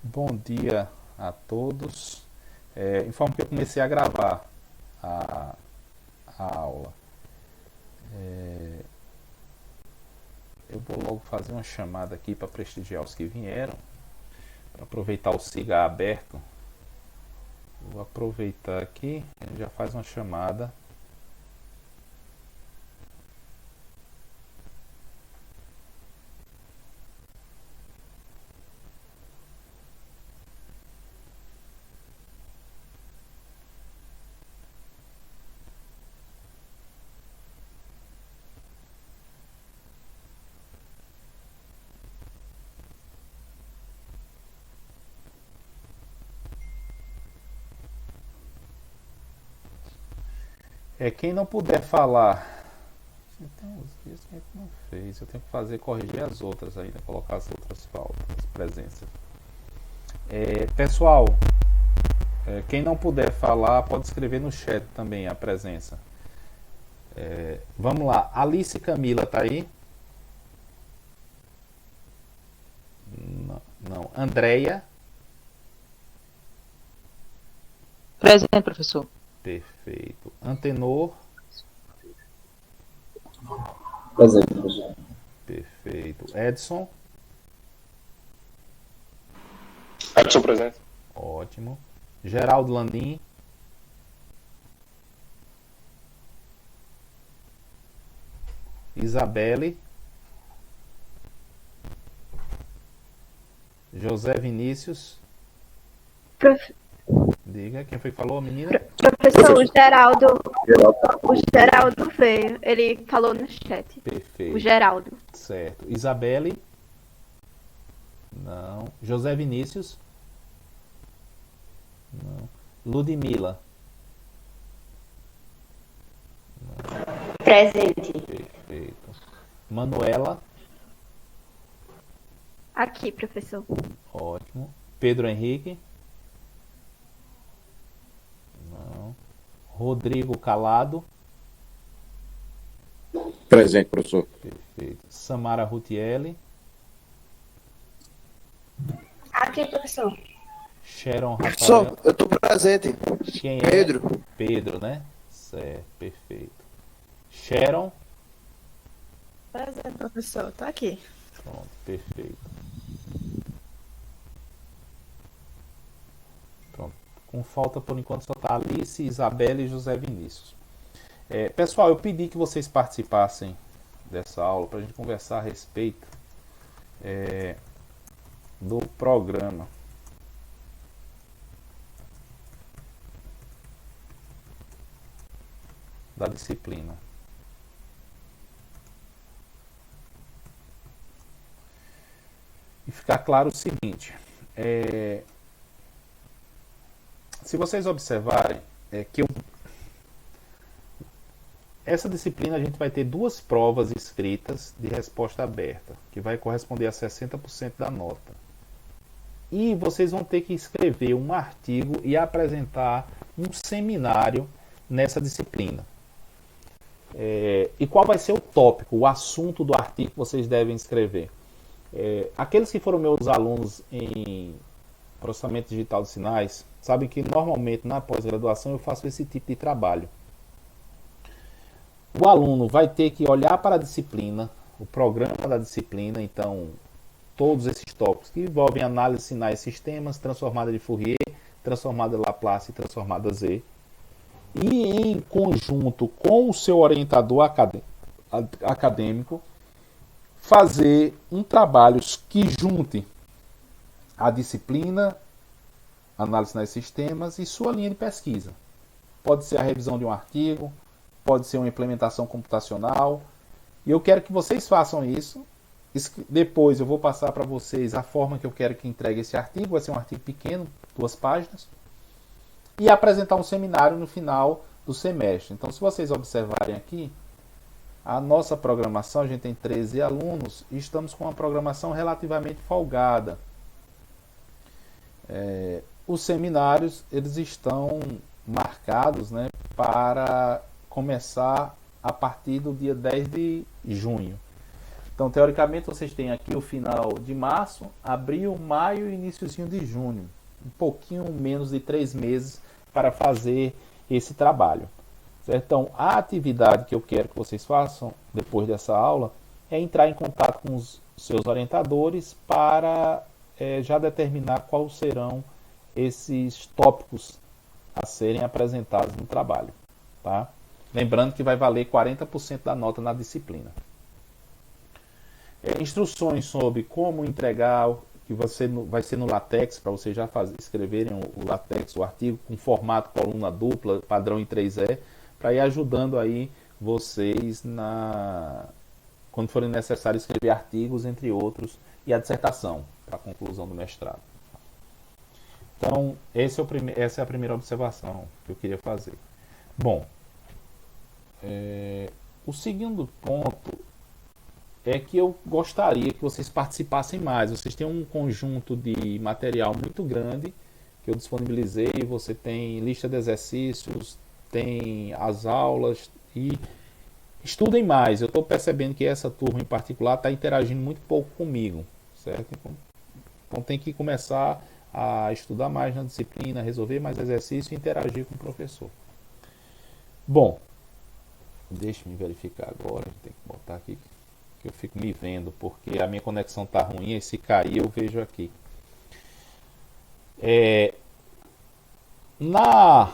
Bom dia a todos. Informo que eu comecei a gravar a, a aula. Eu vou logo fazer uma chamada aqui para prestigiar os que vieram. Para aproveitar o SIGA aberto, vou aproveitar aqui, a gente já faz uma chamada. Quem não puder falar, tem uns dias que a gente não fez, eu tenho que corrigir as outras ainda, colocar as outras faltas, as presenças. Pessoal, quem não puder falar, pode escrever no chat também a presença. Vamos lá, Alice Camila tá aí? Não. Andréia? Presente, professor. Perfeito. Antenor? Presente, professor. Perfeito. Edson? Edson presente. Ótimo. Geraldo Landim? Isabelle? José Vinícius? Diga, quem foi que falou, menina? Professor, o Geraldo veio. Ele falou no chat. Perfeito. O Geraldo. Certo. Isabelle? Não. José Vinícius? Não. Ludmila? Presente. Perfeito. Manuela? Aqui, professor. Ótimo. Pedro Henrique? Não. Rodrigo Calado? Presente, professor. Perfeito. Samara Rutieli? Aqui, professor. Sharon Professor, Rafael? eu estou presente. Quem é? Pedro. Pedro, né? Certo, perfeito. Sharon? Presente, professor. Tá aqui. Pronto, perfeito. Pronto. Com falta, por enquanto, só tá Alice, Isabela e José Vinícius. Pessoal, eu pedi que vocês participassem dessa aula para a gente conversar a respeito do programa. Da disciplina. E ficar claro o seguinte, se vocês observarem, essa disciplina a gente vai ter duas provas escritas de resposta aberta, que vai corresponder a 60% da nota. E vocês vão ter que escrever um artigo e apresentar um seminário nessa disciplina. E qual vai ser o tópico, o assunto do artigo que vocês devem escrever? Aqueles que foram meus alunos em processamento digital de sinais sabem que normalmente na pós-graduação eu faço esse tipo de trabalho. O aluno vai ter que olhar para a disciplina, o programa da disciplina, então todos esses tópicos que envolvem análise de sinais e sistemas, transformada de Fourier, transformada Laplace e transformada Z, e em conjunto com o seu orientador acadêmico, fazer um trabalho que junte a disciplina, análise de sinais e sistemas e sua linha de pesquisa. Pode ser a revisão de um artigo, pode ser uma implementação computacional, e eu quero que vocês façam isso. Depois eu vou passar para vocês a forma que eu quero que entregue esse artigo. Vai ser um artigo pequeno, 2 páginas, e apresentar um seminário no final do semestre. Então, se vocês observarem aqui, a nossa programação, a gente tem 13 alunos e estamos com uma programação relativamente folgada. Os seminários, eles estão marcados, né, para começar a partir do dia 10 de junho. Então, teoricamente, vocês têm aqui o final de março, abril, maio e iniciozinho de junho. Um pouquinho menos de 3 meses para fazer esse trabalho. Certo? Então, a atividade que eu quero que vocês façam depois dessa aula é entrar em contato com os seus orientadores para já determinar quais serão esses tópicos a serem apresentados no trabalho. Tá? Lembrando que vai valer 40% da nota na disciplina. Instruções sobre como entregar, que vai ser no LaTeX, para vocês já escreverem o LaTeX, o artigo, com formato coluna dupla, padrão em 3E, para ir ajudando aí vocês quando forem necessário escrever artigos, entre outros, e a dissertação, para a conclusão do mestrado. Então, essa é a primeira observação que eu queria fazer. Bom, o segundo ponto é que eu gostaria que vocês participassem mais. Vocês têm um conjunto de material muito grande que eu disponibilizei. Você tem lista de exercícios, tem as aulas e estudem mais. Eu estou percebendo que essa turma em particular está interagindo muito pouco comigo, certo? Então tem que começar a estudar mais na disciplina, resolver mais exercício e interagir com o professor. Bom, deixe-me verificar agora. Tem que botar aqui que eu fico me vendo, porque a minha conexão está ruim, e se cair eu vejo aqui. Na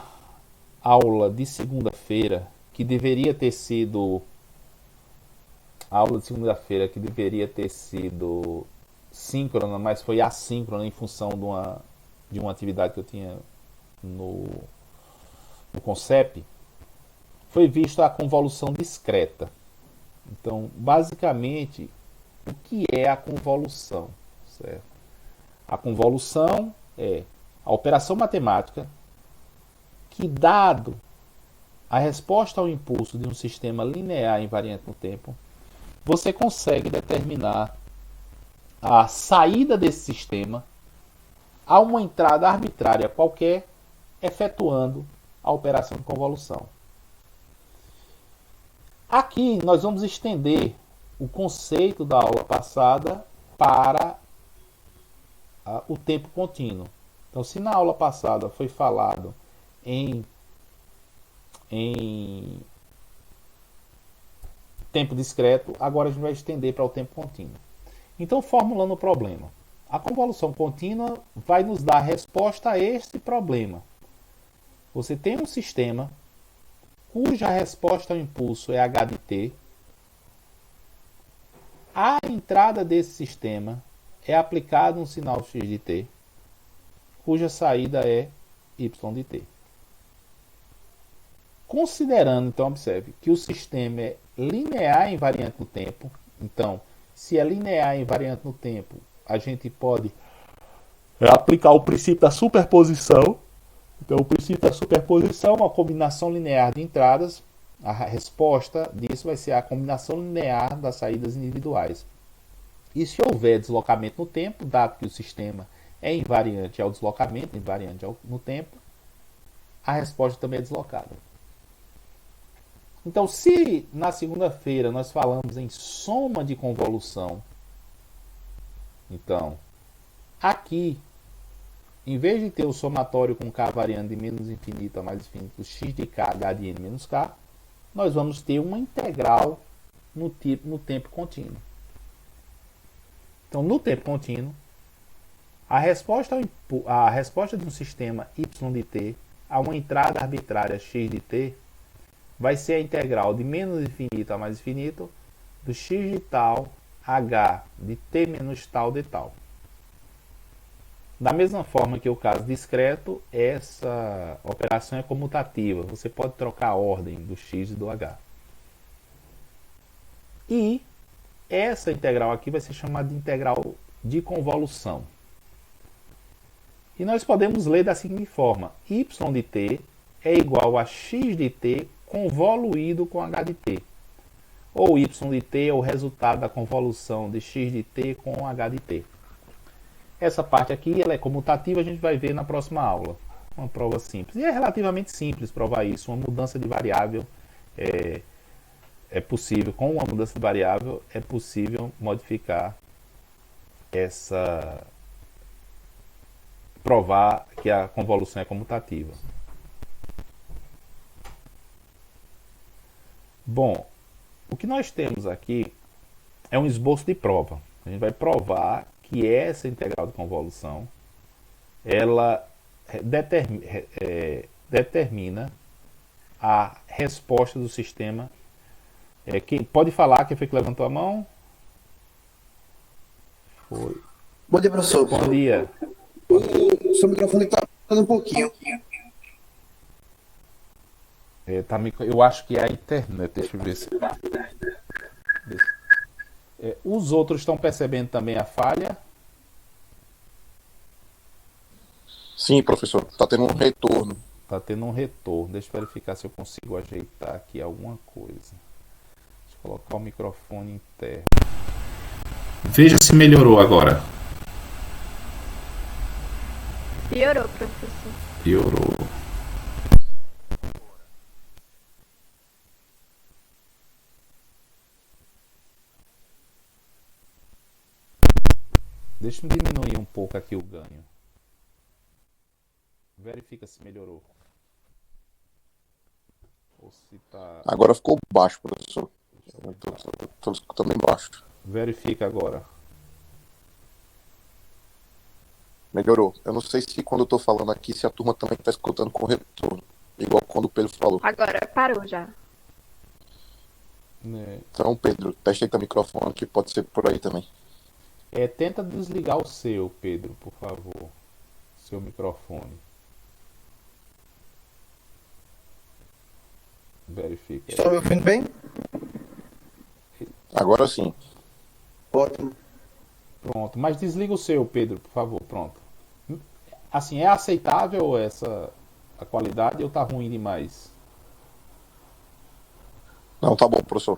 aula de segunda-feira, que deveria ter sido síncrona, mas foi assíncrona em função de uma atividade que eu tinha no CONCEP, foi vista a convolução discreta. Então, basicamente, o que é a convolução? Certo? A convolução é a operação matemática que, dado a resposta ao impulso de um sistema linear invariante no tempo, você consegue determinar a saída desse sistema a uma entrada arbitrária qualquer, efetuando a operação de convolução. Aqui nós vamos estender o conceito da aula passada para o tempo contínuo. Então, se na aula passada foi falado em tempo discreto, agora a gente vai estender para o tempo contínuo. Então, formulando o problema. A convolução contínua vai nos dar resposta a este problema. Você tem um sistema cuja resposta ao impulso é h de t. À entrada desse sistema é aplicado um sinal x de t, cuja saída é y de t. Considerando, então, observe, que o sistema é linear invariante no tempo. Então, se é linear invariante no tempo, a gente pode aplicar o princípio da superposição. Então, o princípio da superposição é uma combinação linear de entradas. A resposta disso vai ser a combinação linear das saídas individuais. E se houver deslocamento no tempo, dado que o sistema é invariante ao deslocamento, invariante no tempo, a resposta também é deslocada. Então, se na segunda-feira nós falamos em soma de convolução, então, aqui, em vez de ter o somatório com k variando de menos infinito a mais infinito, x de k, h de n menos k, nós vamos ter uma integral no tempo contínuo. Então, no tempo contínuo, a resposta de um sistema y de t a uma entrada arbitrária x de t vai ser a integral de menos infinito a mais infinito do x de tal h de t menos tal de tal. Da mesma forma que o caso discreto, essa operação é comutativa. Você pode trocar a ordem do x e do h. E essa integral aqui vai ser chamada de integral de convolução. E nós podemos ler da seguinte forma: y de t é igual a x de t convoluído com h de t. Ou y de t é o resultado da convolução de x de t com h de t. Essa parte aqui ela é comutativa, a gente vai ver na próxima aula. Uma prova simples. E é relativamente simples provar isso. Uma mudança de variável é possível, com uma mudança de variável, é possível modificar essa, provar que a convolução é comutativa. Bom, o que nós temos aqui é um esboço de prova. A gente vai provar que essa integral de convolução ela determina a resposta do sistema. Quem pode falar? Quem foi que levantou a mão? Foi. Bom dia, professor. Bom dia. O seu microfone está falando um pouquinho. Eu acho que é a internet. Deixa eu ver se. Os outros estão percebendo também a falha? Sim, professor. Está tendo um retorno. Está tendo um retorno. Deixa eu verificar se eu consigo ajeitar aqui alguma coisa. Deixa eu colocar o microfone interno. Veja se melhorou agora. Piorou, professor. Piorou. Deixa eu diminuir um pouco aqui o ganho. Verifica se melhorou. Ou se tá... Agora ficou baixo, professor. Estou escutando bem baixo. Verifica agora. Melhorou. Eu não sei se quando eu estou falando aqui, se a turma também está escutando com retorno. Igual quando o Pedro falou. Agora parou já. Então, Pedro, teste aí teu microfone, que pode ser por aí também. Tenta desligar o seu, Pedro, por favor. Seu microfone. Verifica. Está me ouvindo bem? Agora sim. Ótimo. Pronto, mas desliga o seu, Pedro, por favor. Pronto. Assim, é aceitável a qualidade ou tá ruim demais? Não, tá bom, professor.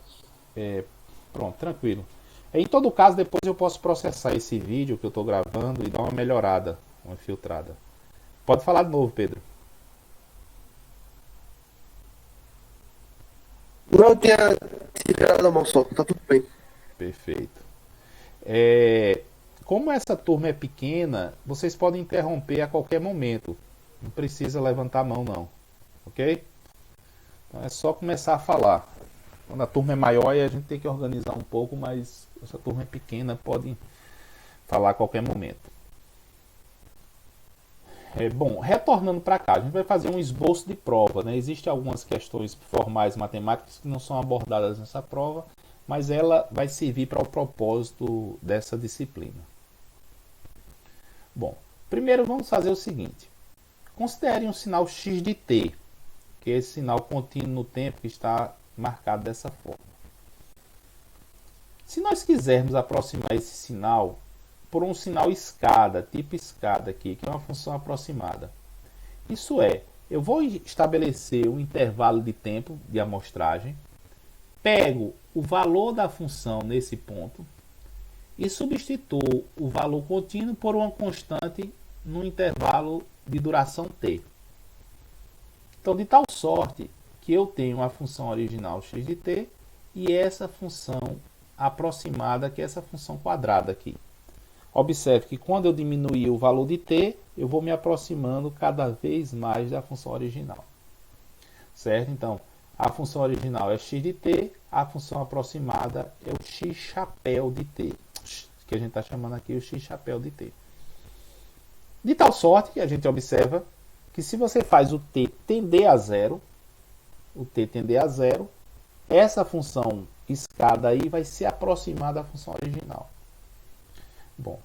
Pronto, tranquilo. Em todo caso, depois eu posso processar esse vídeo que eu estou gravando e dar uma melhorada, uma filtrada. Pode falar de novo, Pedro. Não, eu tinha tirado a mão só, tá tudo bem. Perfeito. Como essa turma é pequena, vocês podem interromper a qualquer momento. Não precisa levantar a mão, não. Ok? Então é só começar a falar. Quando a turma é maior, aí a gente tem que organizar um pouco, mas essa turma é pequena, pode falar a qualquer momento. Bom, retornando para cá, a gente vai fazer um esboço de prova, né? Existem algumas questões formais matemáticas que não são abordadas nessa prova, mas ela vai servir para o propósito dessa disciplina. Bom, primeiro vamos fazer o seguinte. Considere um sinal x de t, que é esse sinal contínuo no tempo que está marcado dessa forma. Se nós quisermos aproximar esse sinal por um sinal escada, tipo escada aqui, que é uma função aproximada. Isso é, eu vou estabelecer um intervalo de tempo de amostragem, pego o valor da função nesse ponto e substituo o valor contínuo por uma constante no intervalo de duração t. Então, de tal sorte que eu tenho a função original x de t e essa função aproximada, que é essa função quadrada aqui. Observe que quando eu diminuir o valor de t, eu vou me aproximando cada vez mais da função original. Certo? Então, a função original é x de t, a função aproximada é o x chapéu de t, que a gente está chamando aqui o x chapéu de t. De tal sorte que a gente observa que se você faz o t tender a zero, essa função escada aí vai se aproximar da função original. Bom,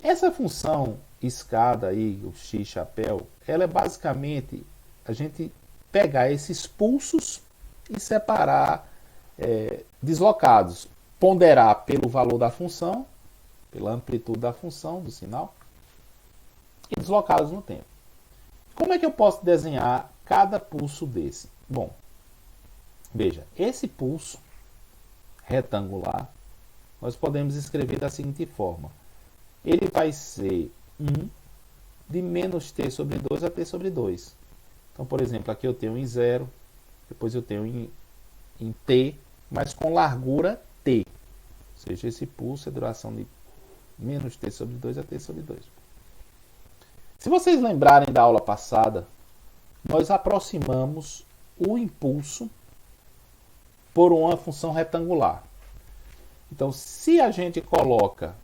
essa função escada aí, o x chapéu, ela é basicamente a gente pegar esses pulsos e separar deslocados, ponderar pelo valor da função, pela amplitude da função do sinal e deslocados no tempo. Como é que eu posso desenhar cada pulso desse? Bom, veja, esse pulso retangular nós podemos escrever da seguinte forma. Ele vai ser 1 de menos t sobre 2 a t sobre 2. Então, por exemplo, aqui eu tenho em 0, depois eu tenho em t, mas com largura t. Ou seja, esse pulso é duração de menos t sobre 2 a t sobre 2. Se vocês lembrarem da aula passada, nós aproximamos o impulso por uma função retangular. Então, se a gente coloca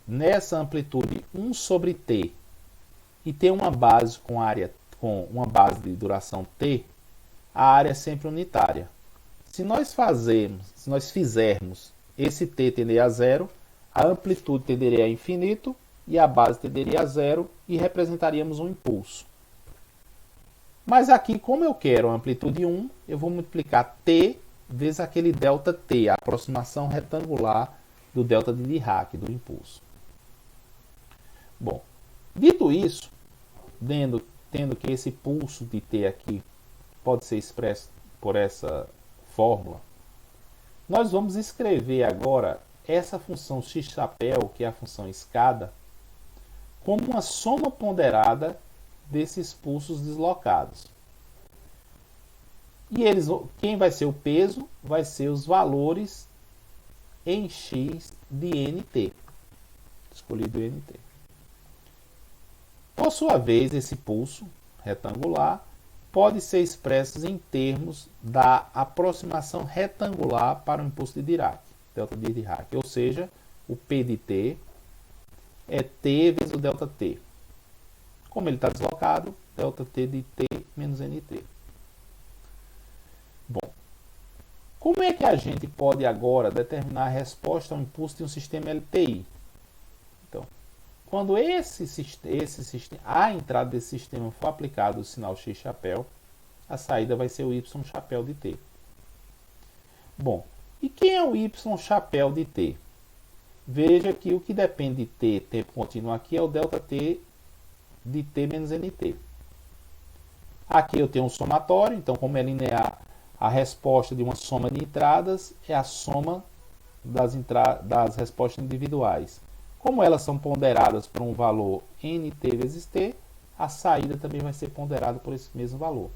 nessa amplitude 1 sobre t e tem uma base com uma base de duração t, a área é sempre unitária. Se nós fizermos esse t tender a zero, a amplitude tenderia a infinito e a base tenderia a zero e representaríamos um impulso. Mas aqui, como eu quero a amplitude 1, eu vou multiplicar t vezes aquele ΔT, a aproximação retangular do delta de Dirac, do impulso. Bom, dito isso, tendo que esse pulso de t aqui pode ser expresso por essa fórmula, nós vamos escrever agora essa função x-chapéu, que é a função escada, como uma soma ponderada desses pulsos deslocados. E quem vai ser o peso? Vai ser os valores em x de nt. Escolhido nt. Por sua vez, esse pulso retangular pode ser expresso em termos da aproximação retangular para o impulso de Dirac, delta de Dirac. Ou seja, o P de t é t vezes o ΔT. Como ele está deslocado, ΔT de t menos nt. Bom, como é que a gente pode agora determinar a resposta ao impulso de um sistema LTI? Então, quando a entrada desse sistema for aplicado o sinal x-chapéu, a saída vai ser o y-chapéu de t. Bom, e quem é o y-chapéu de t? Veja que o que depende de t, tempo contínuo aqui, é o ΔT de t menos nt. Aqui eu tenho um somatório, então como é linear, a resposta de uma soma de entradas é a soma das respostas individuais. Como elas são ponderadas por um valor nt vezes t, a saída também vai ser ponderada por esse mesmo valor.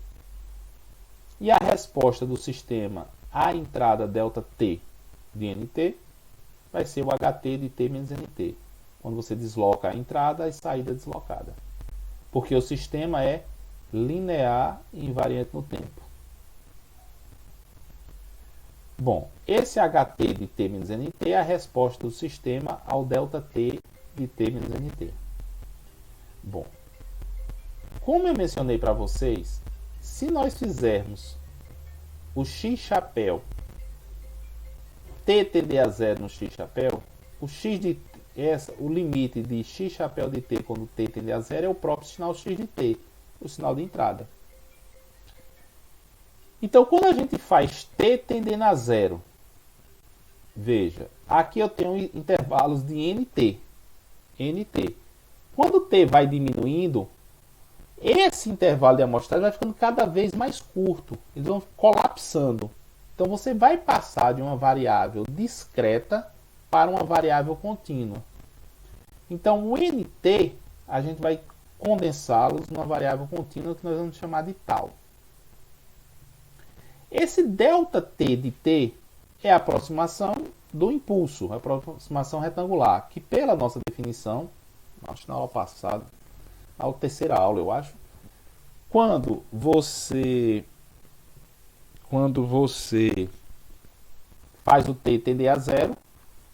E a resposta do sistema à entrada ΔT de nt vai ser o ht de t menos nt, quando você desloca a entrada e saída deslocada. Porque o sistema é linear e invariante no tempo. Bom, esse ht de t menos nt é a resposta do sistema ao ΔT de t menos nt. Bom, como eu mencionei para vocês, se nós fizermos o x-chapéu t tender a zero no x-chapéu, o limite de x-chapéu de t quando t tender a zero é o próprio sinal x de t, o sinal de entrada. Então, quando a gente faz t tendendo a zero, veja, aqui eu tenho intervalos de nt. Quando t vai diminuindo, esse intervalo de amostragem vai ficando cada vez mais curto. Eles vão colapsando. Então, você vai passar de uma variável discreta para uma variável contínua. Então, o nt, a gente vai condensá-los numa variável contínua que nós vamos chamar de tau. Esse ΔT de t é a aproximação do impulso, a aproximação retangular, que pela nossa definição, acho que na aula passada, na terceira aula eu acho, quando você faz o t tender a zero,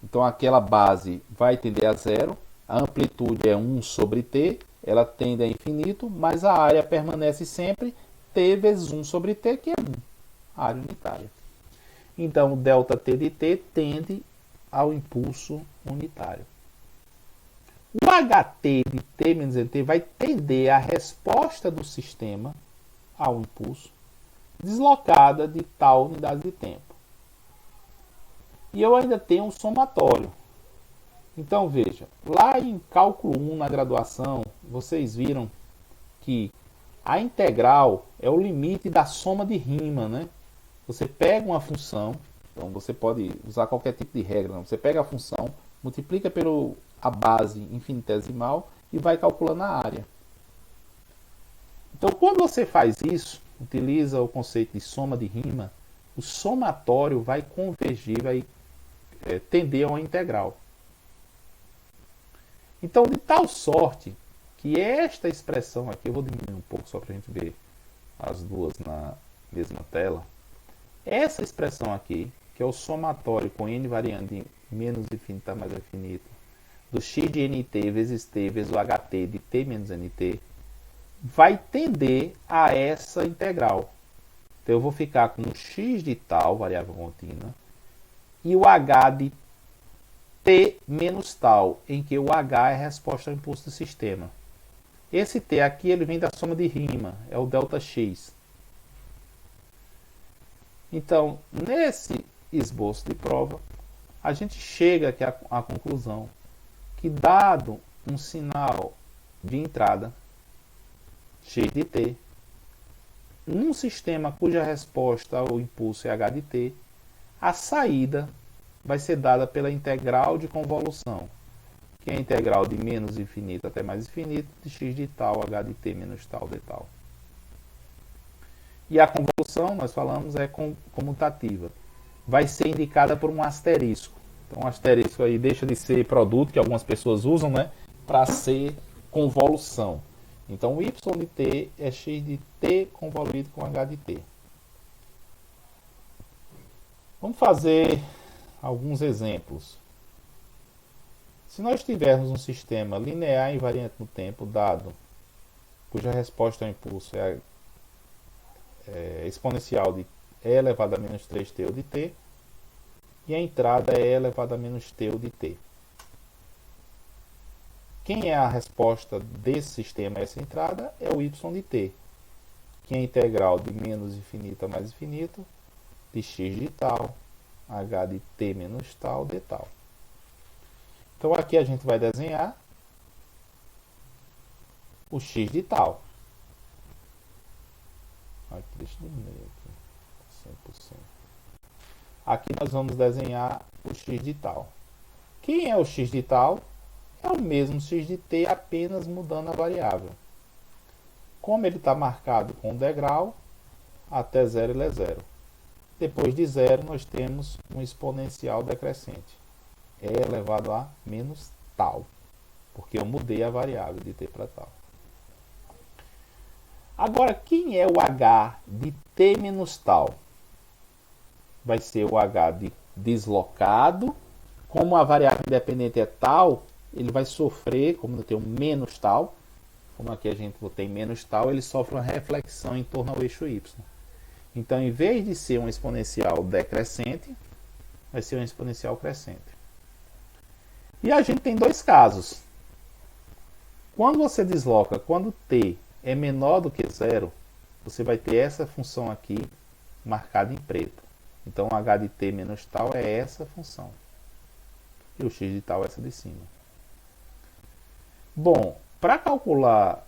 então aquela base vai tender a zero, a amplitude é 1 sobre t, ela tende a infinito, mas a área permanece sempre t vezes 1 sobre t, que é 1. Área unitária. Então, o ΔT de t tende ao impulso unitário. O ht de t menos nt vai tender a resposta do sistema ao impulso deslocada de tal unidade de tempo. E eu ainda tenho um somatório. Então, veja, lá em cálculo 1 na graduação, vocês viram que a integral é o limite da soma de Riemann, né? Você pega uma função, então você pode usar qualquer tipo de regra, não? Você pega a função, multiplica pela base infinitesimal e vai calculando a área. Então, quando você faz isso, utiliza o conceito de soma de Riemann, o somatório vai convergir, vai tender a uma integral. Então, de tal sorte que esta expressão aqui, eu vou diminuir um pouco só para a gente ver as duas na mesma tela. Essa expressão aqui, que é o somatório com n variando de menos infinito a mais infinito, do x de nt vezes t vezes o ht de t menos nt, vai tender a essa integral. Então eu vou ficar com o x de tal, variável contínua, e o h de t menos tal, em que o h é a resposta ao impulso do sistema. Esse t aqui ele vem da soma de Riemann, é o ΔX. Então, nesse esboço de prova, a gente chega aqui à conclusão que, dado um sinal de entrada, x de t, num sistema cuja resposta ao impulso é h de t, a saída vai ser dada pela integral de convolução, que é a integral de menos infinito até mais infinito, de x de tal, h de t menos tal, de tal. E a convolução, nós falamos, é comutativa. Vai ser indicada por um asterisco. Então, o asterisco aí deixa de ser produto, que algumas pessoas usam, né, para ser convolução. Então, o y de t é x de t convoluído com h de t. Vamos fazer alguns exemplos. Se nós tivermos um sistema linear invariante no tempo dado, cuja resposta ao impulso é exponencial de e elevado a menos 3t ou de t, e a entrada é e elevado a menos t ou de t. Quem é a resposta desse sistema a essa entrada? É o y de t, que é a integral de menos infinito a mais infinito, de x de tal, h de t menos tal, de tal. Então aqui a gente vai desenhar o x de tal. Aqui, deixa eu diminuir aqui, 100%. Aqui nós vamos desenhar o x de tal. Quem é o x de tal? É o mesmo x de t, apenas mudando a variável. Como ele está marcado com um degrau, até 0 ele é 0. Depois de 0 nós temos um exponencial decrescente. E elevado a menos tal, porque eu mudei a variável de t para tal. Agora, quem é o h de t menos tal? Vai ser o h de deslocado. Como a variável independente é tal, ele vai sofrer, como eu tenho menos tal, como aqui a gente tem menos tal, ele sofre uma reflexão em torno ao eixo y. Então, em vez de ser um exponencial decrescente, vai ser um exponencial crescente. E a gente tem dois casos. Quando você desloca, quando t é menor do que zero, você vai ter essa função aqui marcada em preto. Então, h de t menos tal é essa função. E o x de tal é essa de cima. Bom, para calcular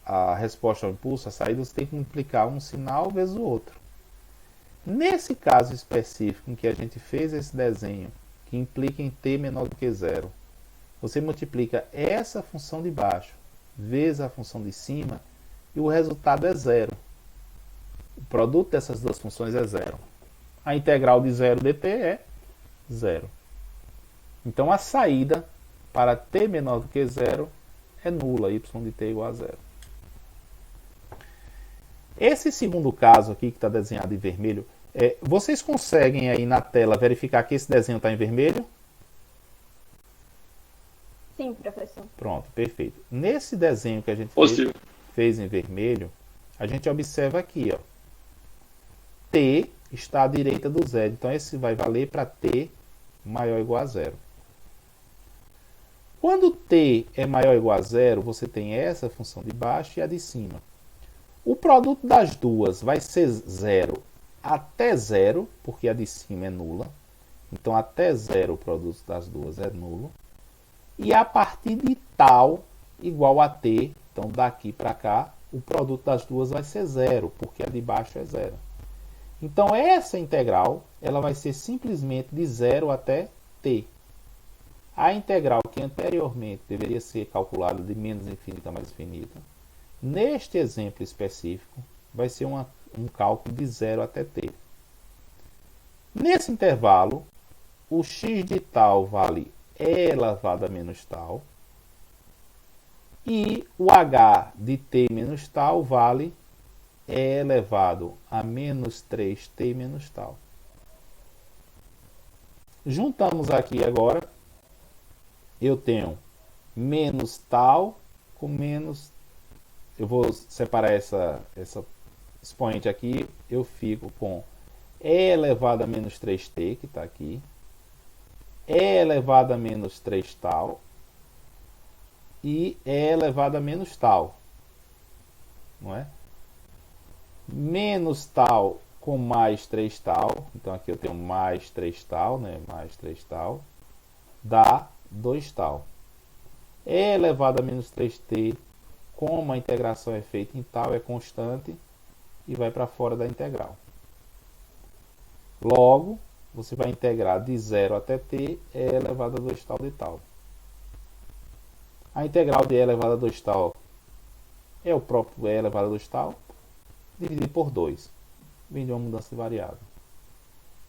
a resposta ao impulso, a saída, você tem que multiplicar um sinal vezes o outro. Nesse caso específico em que a gente fez esse desenho, que implica em t menor do que zero, você multiplica essa função de baixo vezes a função de cima e o resultado é zero. O produto dessas duas funções é zero. A integral de 0 dt é zero. Então a saída para t menor do que zero é nula, y de t igual a zero. Esse segundo caso aqui, que está desenhado em vermelho, vocês conseguem aí na tela verificar que esse desenho está em vermelho? Sim, professor. Pronto, perfeito. Nesse desenho que a gente fez em vermelho, a gente observa aqui, ó, t está à direita do zero. Então esse vai valer para t maior ou igual a zero. Quando t é maior ou igual a zero, você tem essa função de baixo e a de cima. O produto das duas vai ser zero até zero, porque a de cima é nula. Então até zero o produto das duas é nulo. E a partir de tal igual a t, então daqui para cá, o produto das duas vai ser zero, porque a de baixo é zero. Então essa integral ela vai ser simplesmente de 0 até t. A integral que anteriormente deveria ser calculada de menos infinito a mais infinito, neste exemplo específico, vai ser um cálculo de 0 até t. Nesse intervalo, o x de tal vale e elevado a menos tal. E o h de t menos tal vale e elevado a menos 3t menos tal. Juntamos aqui agora, eu tenho menos tal com menos... Eu vou separar essa expoente aqui, eu fico com e elevado a menos 3t, que está aqui, e elevado a menos 3 tal, e e elevado a menos tal, não é? Menos tal com mais 3 tal, então aqui eu tenho mais 3 tal, né? Mais 3 tal, dá 2 tal. E elevado a menos 3t, como a integração é feita em tal, é constante e vai para fora da integral. Logo, você vai integrar de 0 até t, e elevado a 2 tal de tal. A integral de e elevado a 2 tal é o próprio e elevado a 2 tal, dividido por 2. Vem de uma mudança de variável.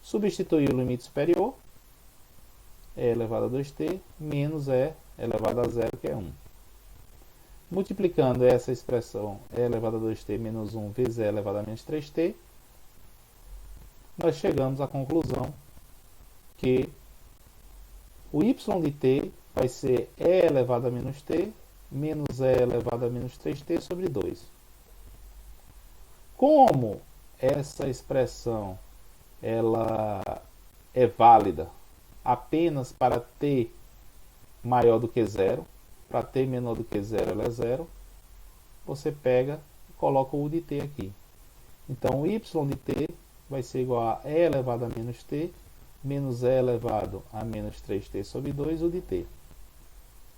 Substituir o limite superior, e elevado a 2t, menos e elevado a 0, que é 1. Multiplicando essa expressão e elevado a 2t menos 1 vezes e elevado a menos 3t, nós chegamos à conclusão que o y de t vai ser e elevado a menos t menos e elevado a menos 3t sobre 2. Como essa expressão ela é válida apenas para t maior do que 0, para t menor do que 0 ela é 0, você pega e coloca o u de t aqui. Então o y de t vai ser igual a e elevado a menos t menos e elevado a menos 3t sobre 2, u de t.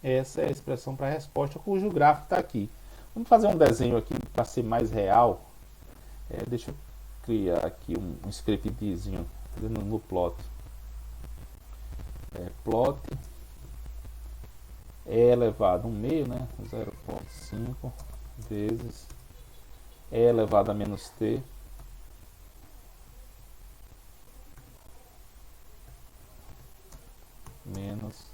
Essa é a expressão para a resposta, cujo gráfico está aqui. Vamos fazer um desenho aqui para ser mais real. Deixa eu criar aqui um scriptzinho no plot. Plot e elevado a 1 meio, né? 0,5 vezes e elevado a menos t menos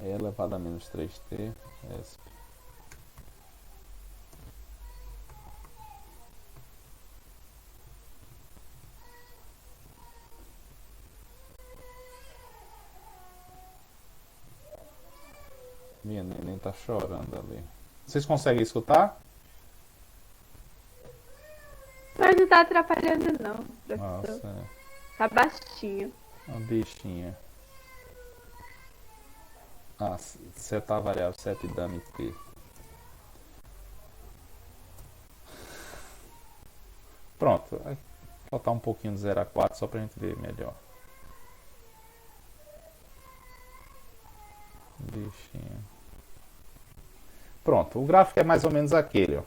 e elevado a menos 3t esp. Minha neném tá chorando ali. Vocês conseguem escutar? Mas não tá atrapalhando não, professor. Nossa, Tá baixinho. uma bichinha. Seta variável 7 dame t. Pronto. Vai botar um pouquinho de 0 a 4 só pra gente ver melhor. Bichinha. Pronto, o gráfico é mais ou menos aquele, ó.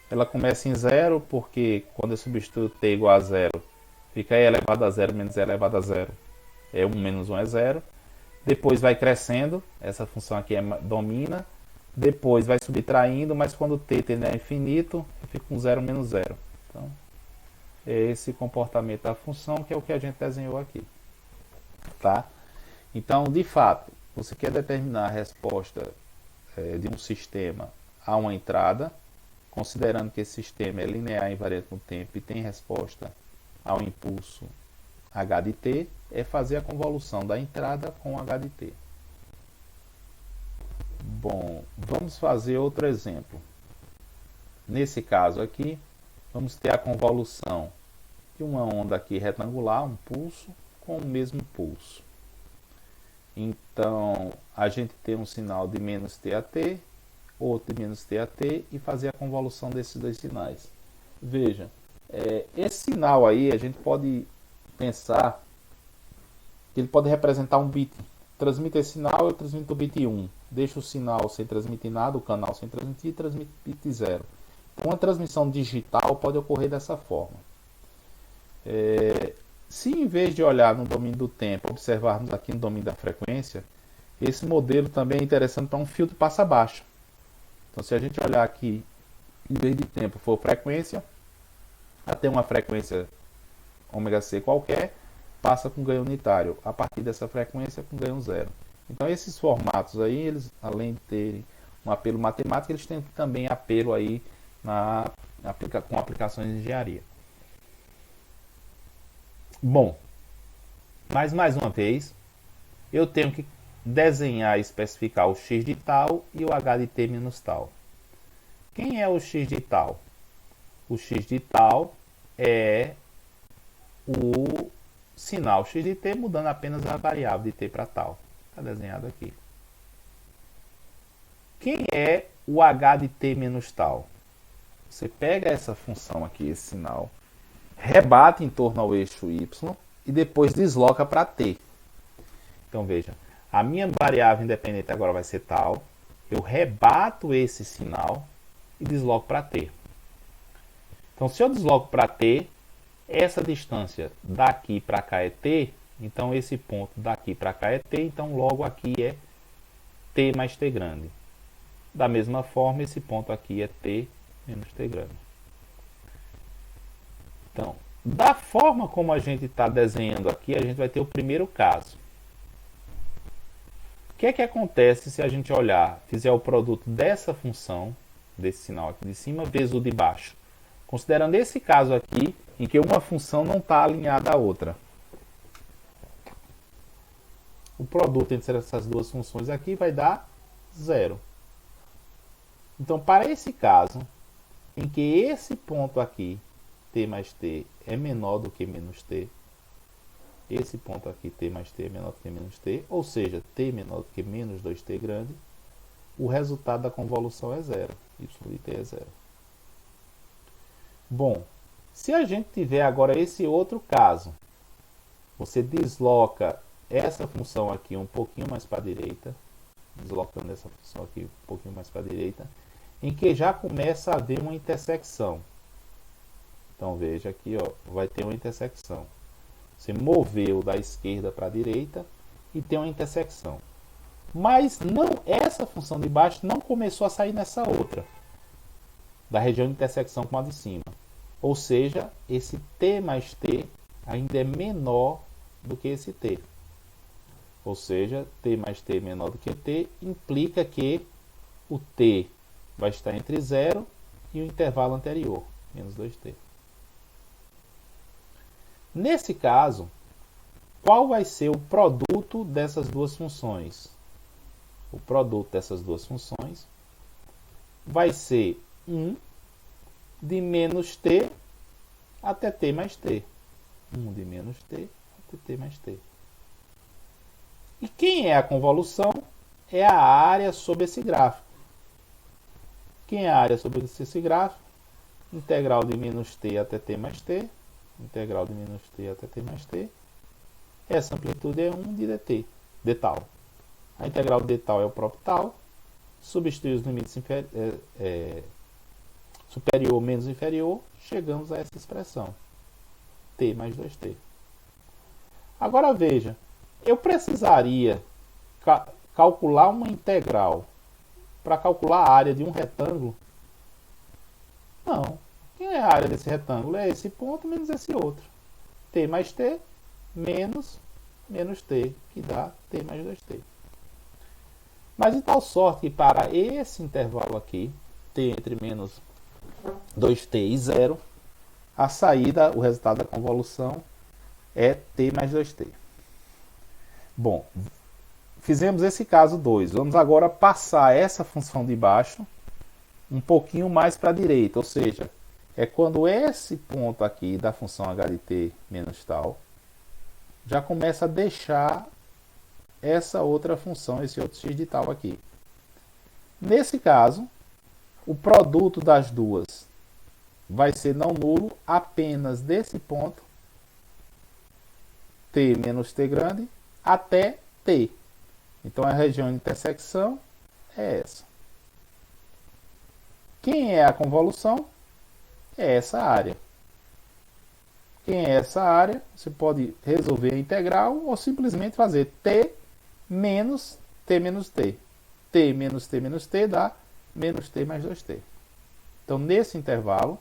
Ela começa em 0 porque quando eu substituo t igual a 0, fica e elevado a 0 menos e elevado a 0. É 1 menos 1 é 0. Depois vai crescendo, essa função aqui domina. Depois vai subtraindo, mas quando t tende a infinito, fica com 0 menos 0. Então, é esse comportamento da função que é o que a gente desenhou aqui. Tá? Então, de fato, você quer determinar a resposta de um sistema a uma entrada, considerando que esse sistema é linear invariante no tempo e tem resposta ao impulso h de t, é fazer a convolução da entrada com h de t. Bom, vamos fazer outro exemplo. Nesse caso aqui, vamos ter a convolução de uma onda aqui retangular, um pulso, com o mesmo pulso. Então, a gente tem um sinal de menos t a t, outro de menos t a t, e fazer a convolução desses dois sinais. Veja, esse sinal aí, a gente pode pensar que ele pode representar um bit. Transmite esse sinal, eu transmito o bit 1. Deixo o sinal sem transmitir nada, o canal sem transmitir, e transmito bit 0. Então, uma transmissão digital pode ocorrer dessa forma. Se em vez de olhar no domínio do tempo, observarmos aqui no domínio da frequência, esse modelo também é interessante para um filtro passa baixa. Então, se a gente olhar aqui, em vez de tempo for frequência, até uma frequência ômega c qualquer, passa com ganho unitário. A partir dessa frequência, com ganho zero. Então, esses formatos aí, eles, além de terem um apelo matemático, eles têm também apelo aí com aplicações de engenharia. Bom, mas mais uma vez, eu tenho que desenhar e especificar o x de tal e o h de t menos tal. Quem é o x de tal? O x de tal é o sinal x de t mudando apenas a variável de t para tal. Está desenhado aqui. Quem é o h de t menos tal? Você pega essa função aqui, esse sinal, rebate em torno ao eixo y e depois desloca para t. Então veja, a minha variável independente agora vai ser tal. Eu rebato esse sinal e desloco para t. Então se eu desloco para t, essa distância daqui para cá é t, então esse ponto daqui para cá é t, então logo aqui é t mais t grande. Da mesma forma, esse ponto aqui é t menos t grande. Então, da forma como a gente está desenhando aqui, a gente vai ter o primeiro caso. O que é que acontece se a gente olhar, fizer o produto dessa função, desse sinal aqui de cima, vezes o de baixo? Considerando esse caso aqui, em que uma função não está alinhada à outra. O produto entre essas duas funções aqui vai dar zero. Então, para esse caso, em que esse ponto aqui, t mais t, é menor do que menos t, esse ponto aqui, t mais t, é menor do que menos t, ou seja, t menor do que menos 2t grande, o resultado da convolução é zero. Y de t é zero. Bom, se a gente tiver agora esse outro caso, você desloca essa função aqui um pouquinho mais para a direita, deslocando essa função aqui um pouquinho mais para a direita, em que já começa a haver uma intersecção. Então veja aqui, ó, vai ter uma intersecção. Você moveu da esquerda para a direita e tem uma intersecção. Mas não, essa função de baixo não começou a sair nessa outra, da região de intersecção com a de cima. Ou seja, esse t mais t ainda é menor do que esse t. Ou seja, t mais t menor do que t implica que o t vai estar entre 0 e o intervalo anterior, menos 2t. Nesse caso, qual vai ser o produto dessas duas funções? O produto dessas duas funções vai ser 1 de menos t até t mais t. 1 de menos t até t mais t. E quem é a convolução? É a área sobre esse gráfico. Quem é a área sobre esse gráfico? Integral de menos t até t mais t. Integral de menos t até t mais t. Essa amplitude é 1 de dt, de tal. A integral de tal é o próprio tal. Substitui os limites superior menos inferior. Chegamos a essa expressão. T mais 2t. Agora veja. Eu precisaria calcular uma integral para calcular a área de um retângulo? Não. Quem é a área desse retângulo? É esse ponto menos esse outro. T mais t menos t, que dá t mais 2t. Mas de tal sorte que para esse intervalo aqui, t entre menos 2t e 0, a saída, o resultado da convolução é t mais 2t. Bom, fizemos esse caso 2. Vamos agora passar essa função de baixo um pouquinho mais para a direita. Ou seja, é quando esse ponto aqui da função h de t menos tal já começa a deixar essa outra função, esse outro x de tal aqui. Nesse caso, o produto das duas vai ser não nulo apenas desse ponto, t menos t grande, até t. Então a região de intersecção é essa. Quem é a convolução? É essa área. Quem é essa área? Você pode resolver a integral ou simplesmente fazer t menos t menos t. T menos t menos t dá menos t mais 2t. Então nesse intervalo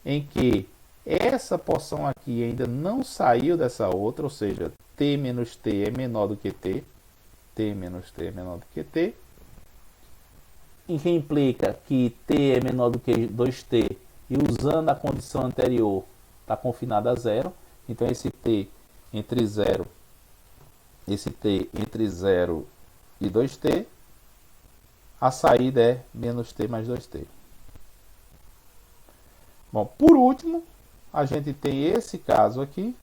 em que essa porção aqui ainda não saiu dessa outra, ou seja, t menos t é menor do que t menos t é menor do que t, em que implica que t é menor do que 2t, e usando a condição anterior, está confinado a zero. Então esse t entre 0 e 2t, a saída é menos t mais 2t. Bom, por último, a gente tem esse caso aqui,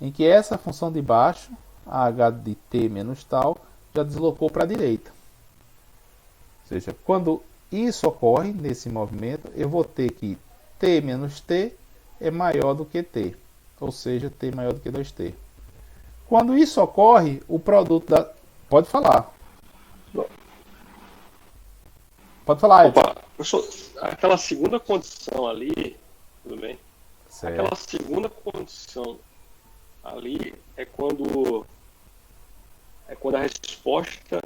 em que essa função de baixo, a h de t menos tal, já deslocou para a direita. Ou seja, quando isso ocorre nesse movimento, eu vou ter que t menos t é maior do que t, ou seja, t maior do que 2t. Quando isso ocorre, o produto da... Pode falar. Pode falar, Edson. Opa, professor, aquela segunda condição ali, tudo bem? Certo. Aquela segunda condição ali é quando a resposta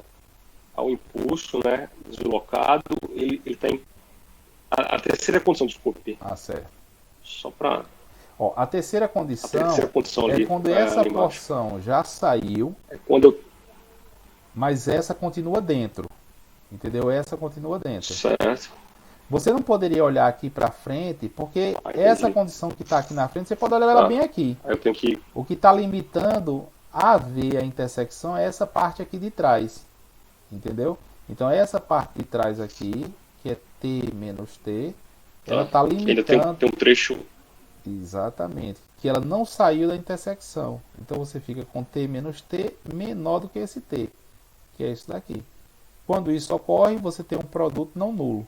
ao impulso, né, deslocado, ele está em... A terceira condição, desculpe. Ah, certo. Só para... A terceira condição, ali, é quando essa porção já saiu, é quando eu... mas essa continua dentro. Entendeu? Essa continua dentro. Certo. Você não poderia olhar aqui para frente, porque Entendi. essa condição que está aqui na frente, você pode olhar ela bem aqui. Aí eu tenho que... O que está limitando a ver a intersecção é essa parte aqui de trás. Entendeu? Então essa parte de trás aqui, que é t menos t, ela está limitando... Ainda tem um trecho... Exatamente. Que ela não saiu da intersecção. Então você fica com t menos t menor do que esse t, que é isso daqui. Quando isso ocorre, você tem um produto não nulo.